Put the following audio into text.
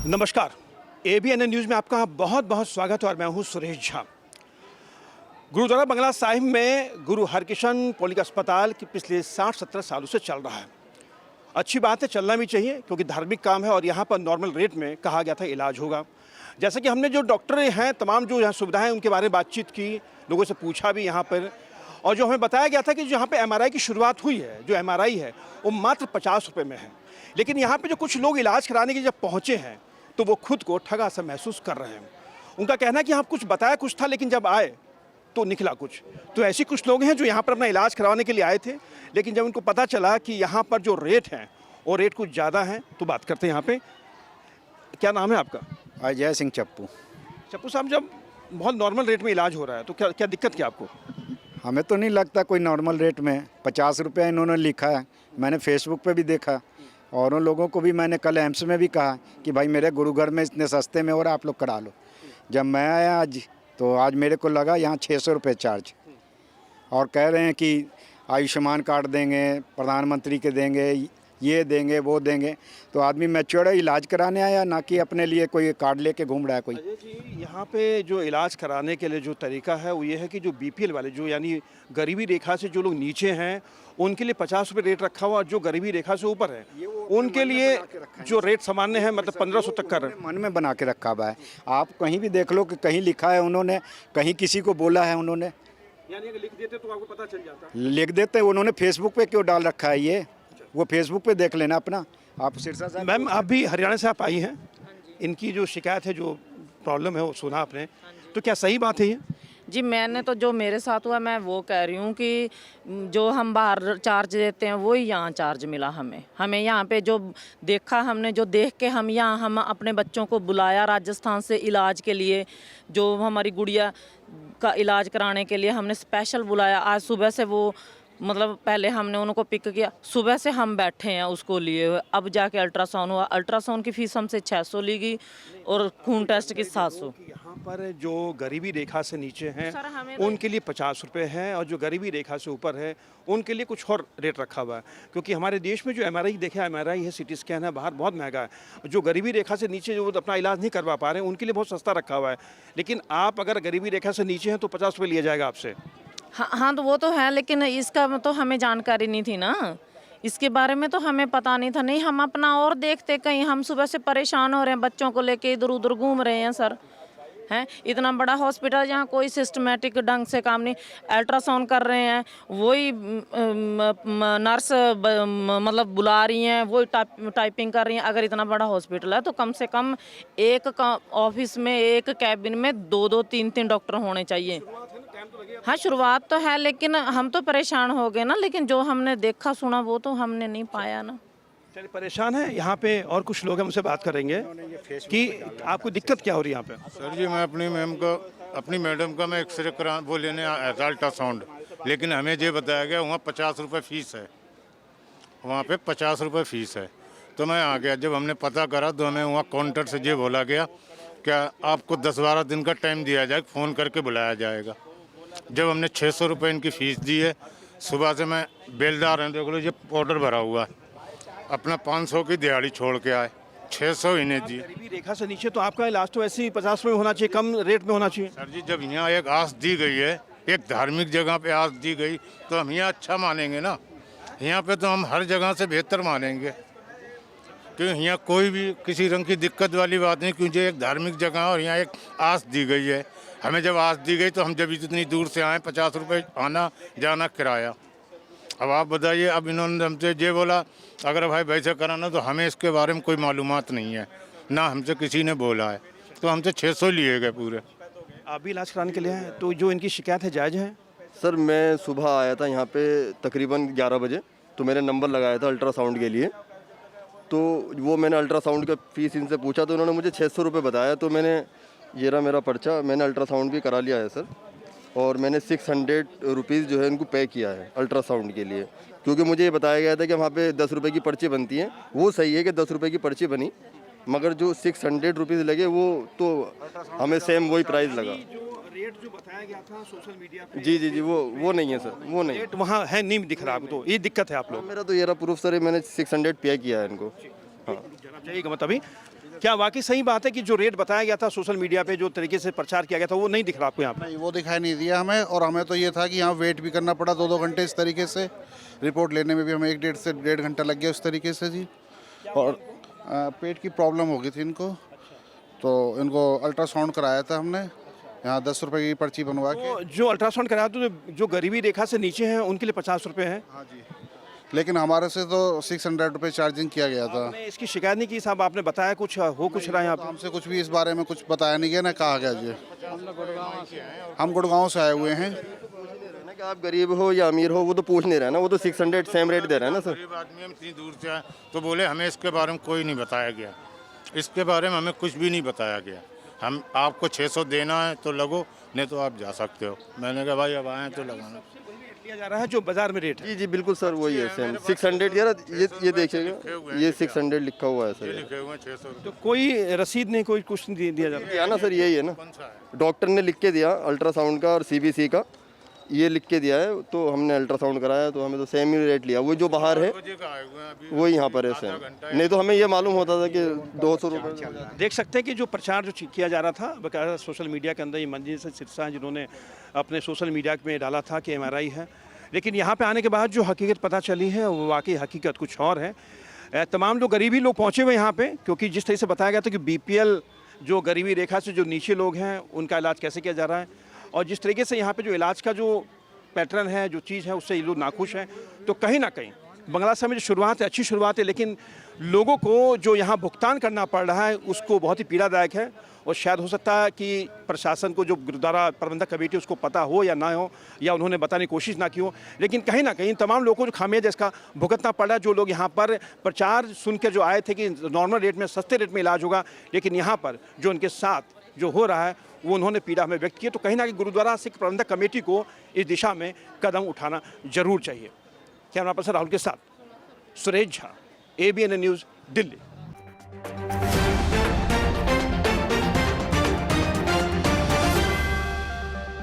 नमस्कार, ABN news में आपका बहुत बहुत स्वागत है और मैं हूं सुरेश झा। गुरुद्वारा बंगला साहिब में गुरु हरकिशन पब्लिक अस्पताल की पिछले 60-70 सालों से चल रहा है। अच्छी बात है, चलना भी चाहिए क्योंकि धार्मिक काम है और यहाँ पर नॉर्मल रेट में कहा गया था इलाज होगा। जैसे कि हमने जो डॉक्टर हैं, तमाम जो यहाँ सुविधाएं हैं उनके बारे में बातचीत की, लोगों से पूछा भी यहाँ पर, और जो हमें बताया गया था कि जो यहाँ पे एमआरआई की शुरुआत हुई है, जो एमआरआई है वो मात्र 50 रुपये में है। लेकिन यहाँ पे जो कुछ लोग इलाज कराने के जब पहुँचे हैं तो वो खुद को ठगा सा महसूस कर रहे हैं। उनका कहना है कि हाँ कुछ बताया कुछ था, लेकिन जब आए तो निकला कुछ। तो ऐसे कुछ लोग हैं जो यहाँ पर अपना इलाज करवाने के लिए आए थे, लेकिन जब उनको पता चला कि यहाँ पर जो रेट हैं वो रेट कुछ ज़्यादा हैं, तो बात करते हैं यहाँ पे। क्या नाम है आपका? अजय सिंह चप्पू। चप्पू साहब, जब बहुत नॉर्मल रेट में इलाज हो रहा है तो क्या क्या दिक्कत क्या आपको? हमें तो नहीं लगता कोई नॉर्मल रेट में 50 रुपये इन्होंने लिखा है। मैंने फेसबुक पे भी देखा और उन लोगों को भी मैंने कल एम्स में भी कहा कि भाई मेरे गुरुघर में इतने सस्ते में हो रहा है, आप लोग करा लो। जब मैं आया आज तो आज मेरे को लगा यहाँ 600 रुपये चार्ज, और कह रहे हैं कि आयुष्मान कार्ड देंगे, प्रधानमंत्री के देंगे, ये देंगे वो देंगे। तो आदमी मैच्योर इलाज कराने आया, ना कि अपने लिए कोई कार्ड लेके घूम रहा है कोई। अजय जी, यहाँ पे जो इलाज कराने के लिए जो तरीका है वो ये है कि जो बीपीएल वाले, जो यानी गरीबी रेखा से जो लोग नीचे हैं, उनके लिए 50 रुपये रेट रखा हुआ, और जो गरीबी रेखा से ऊपर है उनके लिए जो रेट सामान्य है, मतलब 1500 तक का मन में बना के रखा हुआ है। आप कहीं भी देख लो कि कहीं लिखा है उन्होंने, कहीं किसी को बोला है उन्होंने, यानी अगर लिख देते तो आपको पता चल जाता। लिख देते। उन्होंने फेसबुक पे क्यों डाल रखा है ये, वो फेसबुक पे देख लेना अपना। आप सिरसा साहब। मैम, आप भी हरियाणा से आप आई हैं, इनकी जो शिकायत है, जो प्रॉब्लम है वो सुना आपने, तो क्या सही बात है ये? जी, मैंने तो जो मेरे साथ हुआ मैं वो कह रही हूँ कि जो हम बाहर चार्ज देते हैं वही यहाँ चार्ज मिला हमें यहाँ पे जो देखा हमने, जो देख के हम अपने बच्चों को बुलाया राजस्थान से इलाज के लिए। जो हमारी गुड़िया का इलाज कराने के लिए हमने स्पेशल बुलाया। आज सुबह से वो मतलब पहले हमने उनको पिक किया, सुबह से हम बैठे हैं उसको लिए हुए। अब जाके अल्ट्रासाउंड हुआ, अल्ट्रासाउंड की फ़ीस हमसे 600 ली गई और खून टेस्ट की 700। यहाँ पर जो गरीबी रेखा से नीचे हैं सर, हमें उनके लिए 50 रुपये है, और जो गरीबी रेखा से ऊपर है उनके लिए कुछ और रेट रखा हुआ है। क्योंकि हमारे देश में जो एमआरआई देखा, एमआरआई है, सिटी स्कैन है, बाहर बहुत महंगा है। जो गरीबी रेखा से नीचे जो अपना इलाज नहीं करवा पा रहे हैं उनके लिए बहुत सस्ता रखा हुआ है। लेकिन आप अगर गरीबी रेखा से नीचे हैं तो 50 रुपये लिया जाएगा आपसे। हाँ, तो वो तो है, लेकिन इसका तो हमें जानकारी नहीं थी ना, इसके बारे में तो हमें पता नहीं था। नहीं, हम अपना और देखते, कहीं हम सुबह से परेशान हो रहे हैं, बच्चों को लेके इधर उधर घूम रहे हैं सर। हैं, इतना बड़ा हॉस्पिटल जहाँ कोई सिस्टमेटिक ढंग से काम नहीं, अल्ट्रासाउंड कर रहे हैं वही नर्स मतलब बुला रही हैं, वही टाइपिंग कर रही हैं। अगर इतना बड़ा हॉस्पिटल है तो कम से कम एक ऑफिस में, एक कैबिन में 2-2, 3-3 डॉक्टर होने चाहिए। हाँ, शुरुआत तो है, लेकिन हम तो परेशान हो गए ना। लेकिन जो हमने देखा सुना वो तो हमने नहीं पाया ना। चलिए, परेशान है। यहाँ पे और कुछ लोग हैं, उनसे बात करेंगे कि आपको दिक्कत क्या हो रही है यहाँ पे। सर जी, मैं अपनी मैडम का मैं एक्सरे करा वो लेने आया था, अल्ट्रासाउंड। लेकिन हमें ये बताया गया वहाँ 50 रुपये फ़ीस है, वहाँ पे 50 रुपये फ़ीस है। तो मैं आ गया, जब हमने पता करा तो हमें वहाँ काउंटर से ये बोला गया क्या आपको 10-12 दिन का टाइम दिया जाएगा, फ़ोन करके बुलाया जाएगा। जब हमने 600 रुपये इनकी फ़ीस दी है, सुबह से मैं बेलदार हैं, देख लो ये पाउडर भरा हुआ है, अपना 500 की दिहाड़ी छोड़ के आए, 600 इन्हें दी। गरीबी रेखा से नीचे तो आपका इलाज तो ऐसे ही 50 रुपये होना चाहिए, कम रेट में होना चाहिए। सर जी, जब यहाँ एक आस दी गई है, एक धार्मिक जगह पे आस दी गई, तो हम यहाँ अच्छा मानेंगे ना। यहाँ पे तो हम हर जगह से बेहतर मानेंगे, क्योंकि यहाँ कोई भी किसी रंग की दिक्कत वाली बात नहीं, क्योंकि एक धार्मिक जगह और यहाँ एक आस दी गई है। हमें जब आस दी गई तो हम जब इतनी दूर से आए, 50 रुपये आना जाना किराया। अब आप बताइए, अब इन्होंने हमसे ये बोला अगर भाई वैसे कराना, तो हमें इसके बारे में कोई मालूमात नहीं है, ना हमसे किसी ने बोला है, तो हमसे 600 लिए गए पूरे। आप भी इलाज कराने के लिए हैं, तो जो इनकी शिकायत है जायज़ है? सर, मैं सुबह आया था यहाँ पे तकरीबन 11 बजे, तो मैंने नंबर लगाया था अल्ट्रासाउंड के लिए। तो वो मैंने अल्ट्रासाउंड का फ़ीस इनसे पूछा तो उन्होंने मुझे 600 रुपये बताया। तो मैंने ये रहा मेरा पर्चा, मैंने अल्ट्रासाउंड भी करा लिया है सर, और मैंने 600 रुपीज़ जो है इनको पे किया है अल्ट्रासाउंड के लिए। क्योंकि मुझे ये बताया गया था कि वहाँ पे 10 रुपये की पर्ची बनती है। वो सही है कि 10 रुपये की पर्ची बनी, मगर जो 600 रुपीज़ लगे वो तो हमें सेम वही प्राइस लगा। रेट जो बताया गया था सोशल मीडिया पे, जी, वो नहीं है सर, वो नहीं। रेट वहाँ है नहीं दिख रहा आपको, तो ये दिक्कत है आप लोग। मेरा तो ये रहा प्रूफ सर, मैंने 600 पे किया है इनको। हाँ, जाइएगा मत अभी। क्या वाकई सही बात है कि जो रेट बताया गया था सोशल मीडिया पे, जो तरीके से प्रचार किया गया था, वो नहीं दिख रहा आपको यहाँ पे? नहीं, वो दिखाई नहीं दिया हमें। और हमें तो ये था कि यहाँ वेट भी करना पड़ा 2-2 घंटे इस तरीके से। रिपोर्ट लेने में भी हमें 1 से 1.5 घंटा लग गया उस तरीके से जी। और पेट की प्रॉब्लम हो गई थी इनको, तो इनको अल्ट्रासाउंड कराया था हमने यहाँ 10 रुपये की पर्ची बनवा के। तो जो अल्ट्रासाउंड कराया तो जो गरीबी रेखा से नीचे हैं उनके लिए 50 रुपये है। हाँ जी, लेकिन हमारे से तो 600 रुपये चार्जिंग किया गया था। आपने इसकी शिकायत नहीं की साहब? आपने बताया कुछ हो कुछ रहा है यहाँ पे? हमसे कुछ भी इस बारे में कुछ बताया नहीं गया, ना कहा गया जी। हम गुड़गांव से आए हुए हैं। ना कि आप गरीब हो या अमीर हो वो तो पूछ नहीं रहा ना, वो तो 600 सेम रेट दे रहा है ना सर। गरीब आदमी हम इतनी दूर से आए तो बोले हमें इसके बारे में कोई नहीं बताया गया, इसके बारे में हमें कुछ भी नहीं बताया गया। हम आपको 600 देना है तो लगो, नहीं तो आप जा सकते हो। मैंने कहा भाई अब आए तो लगाना। लिया जा रहा है जो बाजार में रेट है। जी जी बिल्कुल सर, वही है सेम 600 यार। ये देखिएगा, ये 600 लिखा हुआ है सर। लिखे हुए हैं 600 तो कोई रसीद नहीं, कोई कुछ नहीं दिया जा रहा? दिया ना सर, यही है ना, डॉक्टर ने लिख के दिया अल्ट्रासाउंड का और CBC का, ये लिख के दिया है। तो हमने अल्ट्रासाउंड कराया तो हमें तो सेम ही रेट लिया। वो जो बाहर है वो यहाँ पर है सेम, नहीं तो हमें ये मालूम होता था कि 200 रुपये। देख सकते हैं कि जो प्रचार जो किया जा रहा था बकायदा सोशल मीडिया के अंदर, ये मंजिल से सिरसा हैं जिन्होंने अपने सोशल मीडिया में डाला था कि MRI है, लेकिन यहाँ पे आने के बाद जो हकीकत पता चली है वो वाकई हकीकत कुछ और है। तमाम जो गरीबी लोग पहुँचे हुए यहाँ पे, क्योंकि जिस तरह से बताया गया था कि BPL जो गरीबी रेखा से जो नीचे लोग हैं उनका इलाज कैसे किया जा रहा है, और जिस तरीके से यहाँ पे जो इलाज का जो पैटर्न है, जो चीज़ है, उससे ये लोग नाखुश हैं। तो कहीं ना कहीं बंगला साहिब में जो शुरुआत है अच्छी शुरुआत है, लेकिन लोगों को जो यहाँ भुगतान करना पड़ रहा है उसको बहुत ही पीड़ादायक है। और शायद हो सकता है कि प्रशासन को, जो गुरुद्वारा प्रबंधक कमेटी, उसको पता हो या ना हो, या उन्होंने बताने की कोशिश ना की हो, लेकिन कहीं ना कहीं तमाम लोगों को जो खामियाजा इसका भुगतना पड़ रहा है। जो लोग यहाँ पर प्रचार सुन के जो आए थे कि नॉर्मल रेट में, सस्ते रेट में इलाज होगा, लेकिन यहाँ पर जो उनके साथ जो हो रहा है वो उन्होंने पीड़ा में व्यक्त की। तो कहीं ना कहीं गुरुद्वारा सिख प्रबंधक कमेटी को इस दिशा में कदम उठाना जरूर चाहिए। कैमरा पर्सन राहुल के साथ सुरेश झा, ABN न्यूज़, दिल्ली।